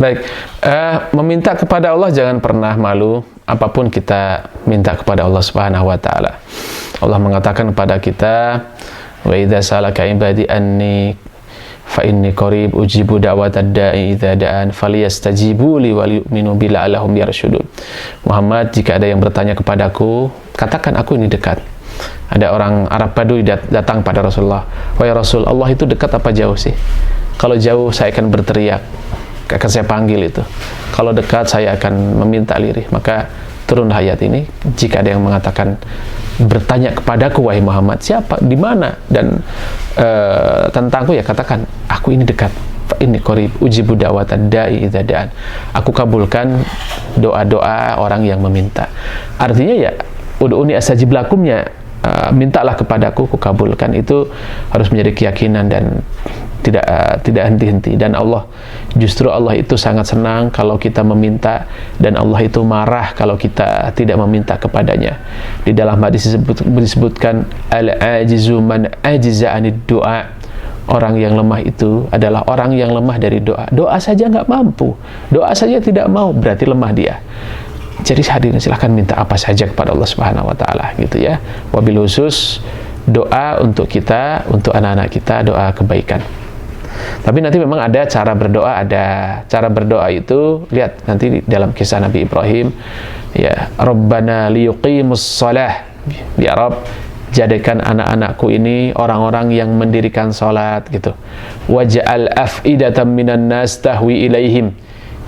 Baik, meminta kepada Allah jangan pernah malu apapun kita minta kepada Allah Subhanahu wa taala. Allah mengatakan kepada kita, wa idza salaka ibadi anni fa inni qarib ujibu da'watad da'i idza da'an falyastajibu li wal yu'minu bi la'allahum yarshudun. Muhammad, jika ada yang bertanya kepadaku, katakan aku ini dekat. Ada orang Arab Badui datang pada Rasulullah, wahai Rasul, Allah itu dekat apa jauh sih? Kalau jauh saya akan berteriak, akan saya panggil itu. Kalau dekat saya akan meminta lirih. Maka turunlah ayat ini. Jika ada yang mengatakan, bertanya kepadaku wahai Muhammad, siapa, di mana, dan tentangku, ya katakan aku ini dekat. Ini qarib ujibu da'watad da'i idza da'an. Aku kabulkan doa-doa orang yang meminta. Artinya ya ud'uni astajib lakumnya, mintalah kepadaku, ku kabulkan. Itu harus menjadi keyakinan dan tidak henti-henti. Dan justru Allah itu sangat senang kalau kita meminta, dan Allah itu marah kalau kita tidak meminta kepadanya. Di dalam hadis disebutkan al-ajizu man ajiza anid du'a. Orang yang lemah itu adalah orang yang lemah dari doa. Doa saja nggak mampu, doa saja tidak mau, berarti lemah dia. Jadi hadirin silahkan minta apa saja kepada Allah Subhanahu wa taala, gitu ya. Wabil khusus doa untuk kita, untuk anak-anak kita, doa kebaikan. Tapi nanti memang ada cara berdoa, cara berdoa itu, lihat nanti di dalam kisah Nabi Ibrahim, ya, Rabbana liyuqimus shalah, ya Rabb, jadikan anak-anakku ini orang-orang yang mendirikan salat, gitu. Waj'al af'idatan minan nas tahwi ilaihim,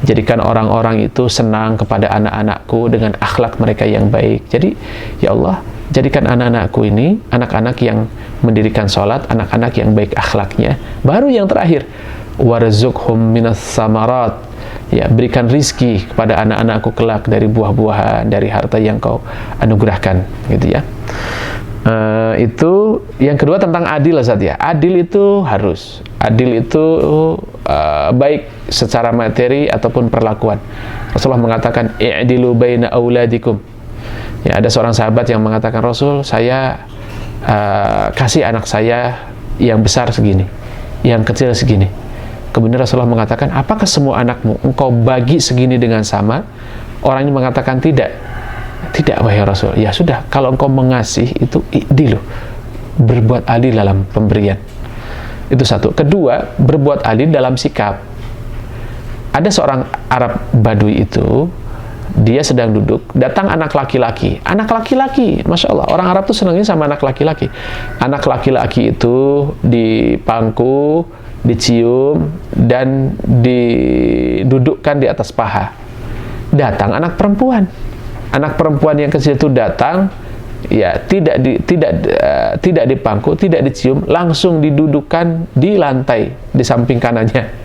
jadikan orang-orang itu senang kepada anak-anakku dengan akhlak mereka yang baik. Jadi ya Allah, jadikan anak-anakku ini anak-anak yang mendirikan sholat, anak-anak yang baik akhlaknya. Baru yang terakhir, warzuqhum minas samarat, ya, berikan rizki kepada anak-anakku kelak dari buah-buahan, dari harta yang kau anugerahkan, gitu ya. Itu yang kedua tentang adil, Ustaz, ya. Adil itu harus, adil itu baik secara materi ataupun perlakuan. Rasulullah mengatakan i'dilu baina auladikum. Ya, ada seorang sahabat yang mengatakan, Rasul, saya kasih anak saya yang besar segini, yang kecil segini. Kemudian Rasulullah mengatakan, apakah semua anakmu engkau bagi segini dengan sama? Orang ini mengatakan tidak. Tidak, wahai Rasul. Ya sudah, kalau engkau mengasih itu i'dilu, berbuat adil dalam pemberian. Itu satu. Kedua, berbuat adil dalam sikap. Ada seorang Arab Badui itu, dia sedang duduk, datang anak laki-laki. Anak laki-laki, Masya Allah, orang Arab tuh senangnya sama anak laki-laki. Anak laki-laki itu dipangku, dicium, dan didudukkan di atas paha. Datang anak perempuan. Anak perempuan yang kecil itu datang, ya, tidak dipangku, tidak dicium, langsung didudukkan di lantai di samping kanannya.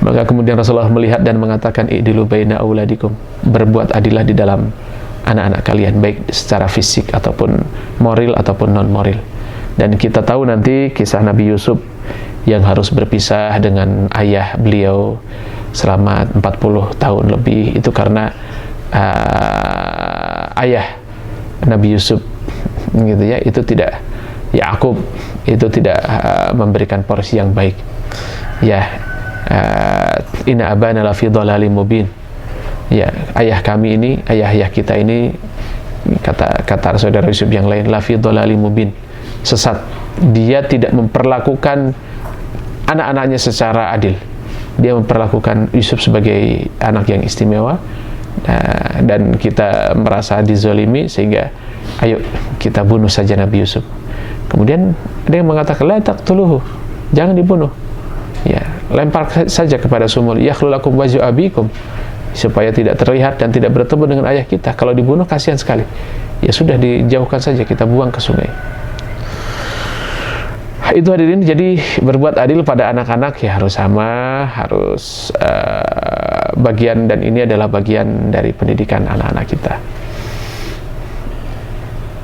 Maka kemudian Rasulullah melihat dan mengatakan, i'dilu baina auladikum, berbuat adilah di dalam anak-anak kalian, baik secara fisik ataupun moral ataupun non moral. Dan kita tahu nanti kisah Nabi Yusuf yang harus berpisah dengan ayah beliau selama 40 tahun lebih, itu karena ayah Nabi Yusuf, gitu ya, itu tidak, Yakub itu tidak memberikan porsi yang baik, ya. Inna abana lafi dhalalim mubin, ya, ayah kami ini, ayah kita ini, kata saudara Yusuf yang lain, lafi dhalalim mubin, sesat. Dia tidak memperlakukan anak-anaknya secara adil. Dia memperlakukan Yusuf sebagai anak yang istimewa, dan kita merasa dizolimi, sehingga ayo kita bunuh saja Nabi Yusuf. Kemudian ada yang mengatakan, la taqtuluhu, jangan dibunuh, ya, lempar saja kepada sumur, yakhlu lakum wajhu abikum, supaya tidak terlihat dan tidak bertemu dengan ayah kita. Kalau dibunuh kasihan sekali, ya sudah, dijauhkan saja, kita buang ke sungai. Itu hadirin, jadi berbuat adil pada anak-anak ya harus sama, harus bagian, dan ini adalah bagian dari pendidikan anak-anak kita.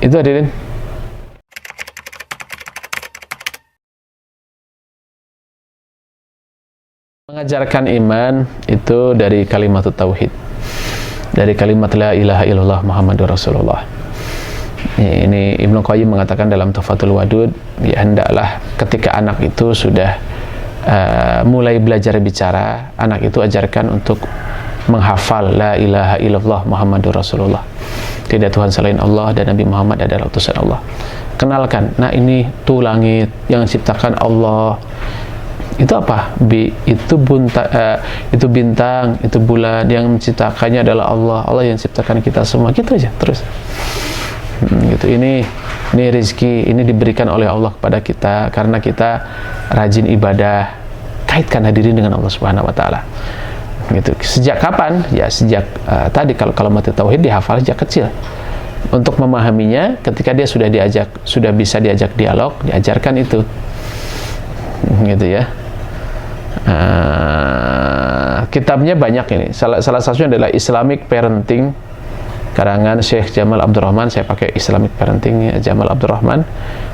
Itu hadirin. Mengajarkan iman itu dari kalimat tauhid, dari kalimat la ilaha illallah Muhammadur Rasulullah. Ini Ibnu Qayyim mengatakan dalam Tuhfatul Wadud, ya hendaklah ketika anak itu sudah mulai belajar bicara, anak itu ajarkan untuk menghafal la ilaha illallah Muhammadur Rasulullah, tidak Tuhan selain Allah dan Nabi Muhammad adalah utusan Allah. Kenalkan, nah ini tuh langit yang diciptakan Allah, itu apa? Itu bintang, itu bulan, yang menciptakannya adalah Allah. Allah yang menciptakan kita semua, gitu aja terus. Gitu. Ini rezeki, ini diberikan oleh Allah kepada kita karena kita rajin ibadah. Kaitkan hadirin dengan Allah Subhanahu wa taala. Gitu. Sejak kapan? Ya sejak tadi kalau mati tauhid dihafal sejak kecil. Untuk memahaminya ketika dia sudah bisa diajak dialog, diajarkan itu. Gitu ya. Kitabnya banyak ini. Salah satunya adalah Islamic Parenting karangan Syekh Jamal Abdurrahman. Saya pakai Islamic Parenting Jamal Abdurrahman,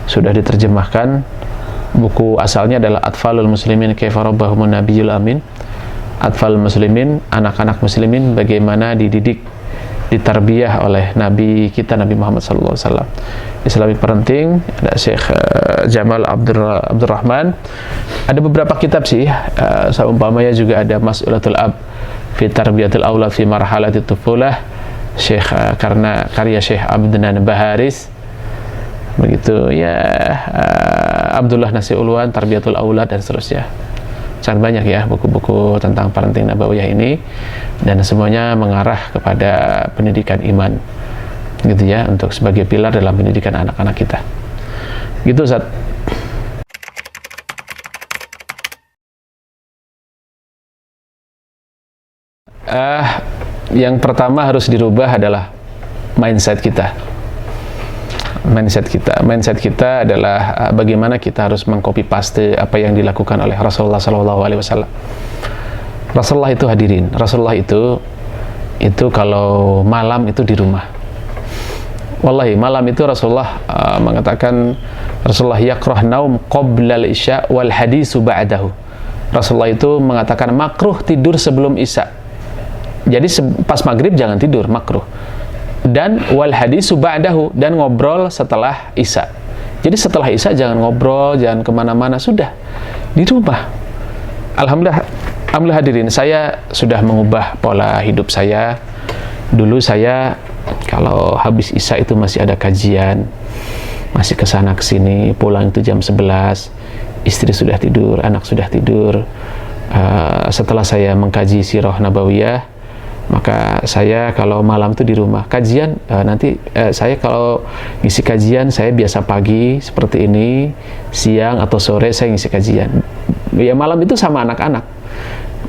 sudah diterjemahkan. Buku asalnya adalah Atfalul Muslimin Kaifa Rabbahumun Nabiyul Amin. Atfalul Muslimin, anak-anak muslimin bagaimana dididik, ditarbiyah oleh Nabi kita Nabi Muhammad SAW. Islamic Parenting ada Syekh Jamal Abdurrahman. Ada beberapa kitab sih, seumpamanya juga ada Mas'ulatul Ab fi Tarbiyatul Aulad fi Marhalatit Tufulah, karya Syekh Abdnan Baharis, begitu ya, Abdullah Nasir Ulwan Tarbiyatul Aulad dan seterusnya. Sangat banyak ya buku-buku tentang parenting nabawiyah ini, dan semuanya mengarah kepada pendidikan iman, gitu ya, untuk sebagai pilar dalam pendidikan anak-anak kita. Gitu Ustaz. Yang pertama harus dirubah adalah mindset kita. Mindset kita adalah bagaimana kita harus mengcopy paste apa yang dilakukan oleh Rasulullah SAW. Rasulullah itu hadirin, Rasulullah itu kalau malam itu di rumah. Wallahi malam itu Rasulullah mengatakan, Rasulullah yakrah naum qoblal isya wal hadisu ba'dahu. Rasulullah itu mengatakan makruh tidur sebelum isya. Jadi pas maghrib jangan tidur, makruh. Dan wal hadisu ba'dahu, dan ngobrol setelah isya. Jadi setelah isya jangan ngobrol, jangan kemana-mana, sudah di rumah. Alhamdulillah hadirin, saya sudah mengubah pola hidup saya. Dulu saya kalau habis isya itu masih ada kajian, masih kesana kesini, pulang itu jam 11, istri sudah tidur, anak sudah tidur. Setelah saya mengkaji sirah nabawiyah, maka saya kalau malam itu di rumah kajian, saya kalau ngisi kajian saya biasa pagi seperti ini, siang atau sore saya ngisi kajian. Ya malam itu sama anak-anak,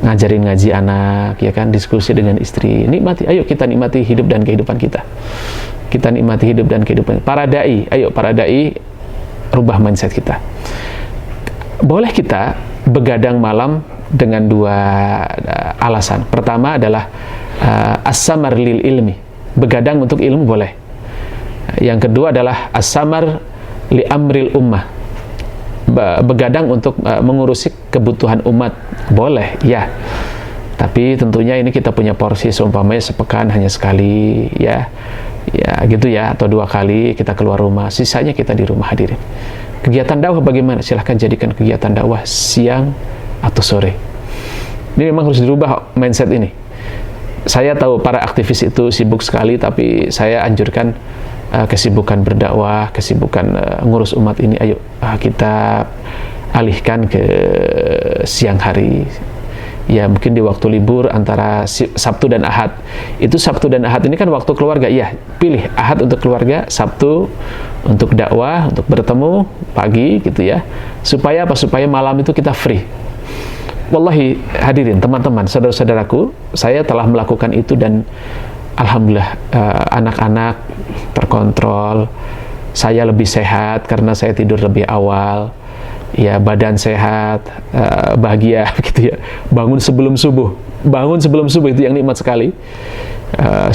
ngajarin ngaji anak, ya kan, diskusi dengan istri. Nikmati, ayo kita nikmati hidup dan kehidupan kita. Kita nikmati hidup dan kehidupan. Para dai, ayo para dai rubah mindset kita. Boleh kita begadang malam dengan dua alasan. Pertama adalah as-samar lil ilmi, begadang untuk ilmu boleh. Yang kedua adalah as-samar li amril ummah, begadang untuk mengurusi kebutuhan umat, boleh ya. Tapi tentunya ini kita punya porsi, seumpamanya sepekan hanya sekali ya gitu ya, atau 2 kali kita keluar rumah, sisanya kita di rumah hadirin. Kegiatan dakwah bagaimana? Silahkan jadikan kegiatan dakwah siang atau sore. Ini memang harus dirubah mindset ini. Saya tahu para aktivis itu sibuk sekali, tapi saya anjurkan kesibukan berdakwah, kesibukan ngurus umat ini, ayo kita alihkan ke siang hari. Ya mungkin di waktu libur antara Sabtu dan Ahad. Itu Sabtu dan Ahad ini kan waktu keluarga. Iya, pilih Ahad untuk keluarga, Sabtu untuk dakwah, untuk bertemu pagi gitu ya. Supaya apa? Supaya malam itu kita free. Wallahi hadirin, teman-teman, saudara-saudaraku, saya telah melakukan itu dan alhamdulillah anak-anak terkontrol, saya lebih sehat karena saya tidur lebih awal, ya badan sehat, bahagia gitu ya. Bangun sebelum subuh itu yang nikmat sekali.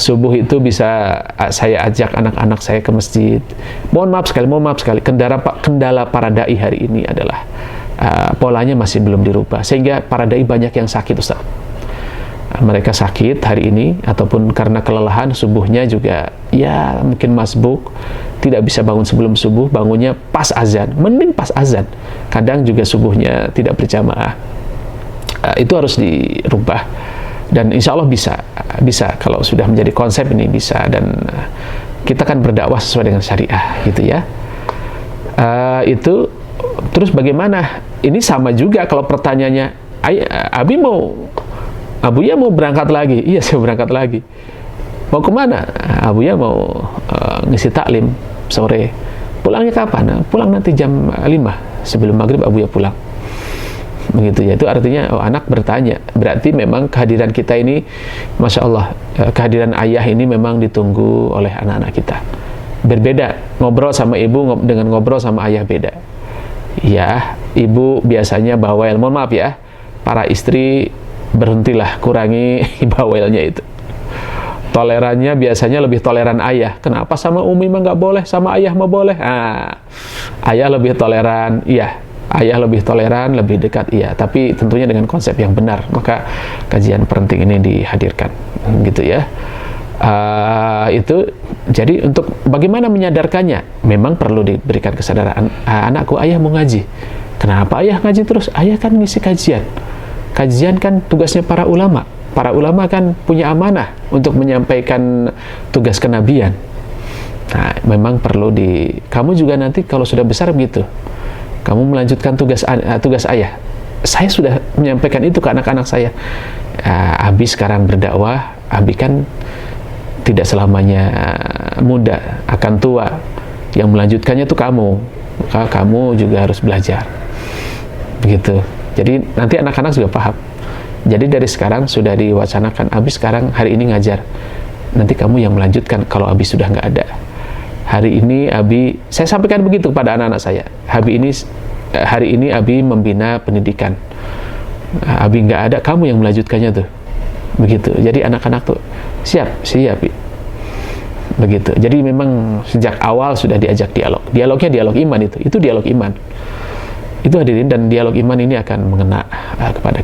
Subuh itu bisa saya ajak anak-anak saya ke masjid. Mohon maaf sekali, kendala para dai hari ini adalah polanya masih belum dirubah, sehingga para dai banyak yang sakit, Ustaz. Mereka sakit hari ini, ataupun karena kelelahan, subuhnya juga ya mungkin masbuk, tidak bisa bangun sebelum subuh, bangunnya pas azan, mending pas azan. Kadang juga subuhnya tidak berjamaah. Itu harus dirubah, dan insya Allah bisa kalau sudah menjadi konsep ini bisa, dan kita kan berdakwah sesuai dengan syariah gitu ya. Itu terus bagaimana? Ini sama juga kalau pertanyaannya, Abuya mau berangkat lagi. Iya, saya berangkat lagi. Mau kemana? Abuya mau ngisi taklim sore. Pulangnya kapan? Pulang nanti jam 5 sebelum maghrib Abuya pulang. Begitu ya. Itu artinya anak bertanya. Berarti memang kehadiran kita ini, Masya Allah, kehadiran ayah ini memang ditunggu oleh anak-anak kita. Berbeda ngobrol sama ibu dengan ngobrol sama ayah, beda. Ya, ibu biasanya bawel. Mohon maaf ya, para istri, berhentilah, kurangi bawelnya itu. Tolerannya biasanya lebih toleran ayah. Kenapa sama Umi mah nggak boleh, sama ayah mah boleh? Ayah lebih toleran, iya. Ayah lebih toleran, lebih dekat, iya. Tapi tentunya dengan konsep yang benar. Maka kajian parenting ini dihadirkan, gitu ya. Itu jadi untuk bagaimana menyadarkannya, memang perlu diberikan kesadaran. Anakku, ayah mau ngaji. Kenapa ayah ngaji terus? Ayah kan ngisi kajian. Kajian kan tugasnya para ulama. Para ulama kan punya amanah untuk menyampaikan tugas kenabian. Nah, memang perlu kamu juga nanti kalau sudah besar begitu, kamu melanjutkan tugas ayah. Saya sudah menyampaikan itu ke anak-anak saya. Abi sekarang berdakwah, Abi kan tidak selamanya muda, akan tua. Yang melanjutkannya itu kamu. Maka kamu juga harus belajar. Begitu. Jadi nanti anak-anak juga paham. Jadi dari sekarang sudah diwacanakan, Abi sekarang hari ini ngajar, nanti kamu yang melanjutkan kalau Abi sudah nggak ada. Hari ini Abi, saya sampaikan begitu kepada anak-anak saya, hari ini Abi membina pendidikan, Abi nggak ada, kamu yang melanjutkannya tuh. Begitu. Jadi anak-anak tuh siap begitu. Jadi memang sejak awal sudah diajak dialognya dialog iman, itu dialog iman. Itu hadirin, dan dialog iman ini akan mengena kepada